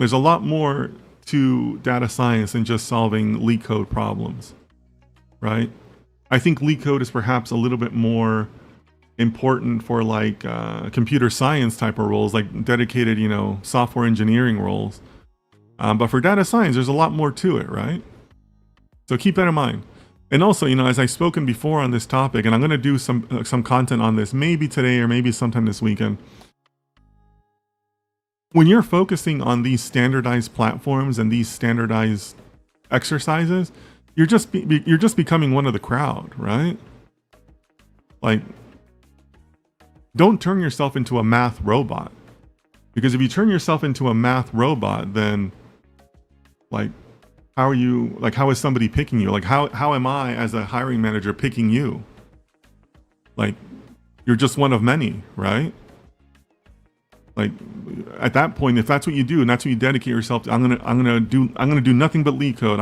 There's a lot more to data science than just solving LeetCode problems, right? I think LeetCode is perhaps a little bit more important for like computer science type of roles, like dedicated, you know, software engineering roles. But for data science, there's a lot more to it, right? So keep that in mind. And also, you know, as I've spoken before on this topic, and I'm going to do some content on this maybe today or maybe sometime this weekend. When you're focusing on these standardized platforms and these standardized exercises, you're just becoming one of the crowd, right? Like, don't turn yourself into a math robot, because if you turn yourself into a math robot, then like, how is somebody picking you? Like, how am I as a hiring manager picking you? Like, you're just one of many, right? Like, at that point, if that's what you do and that's what you dedicate yourself to, I'm gonna do nothing but LeetCode.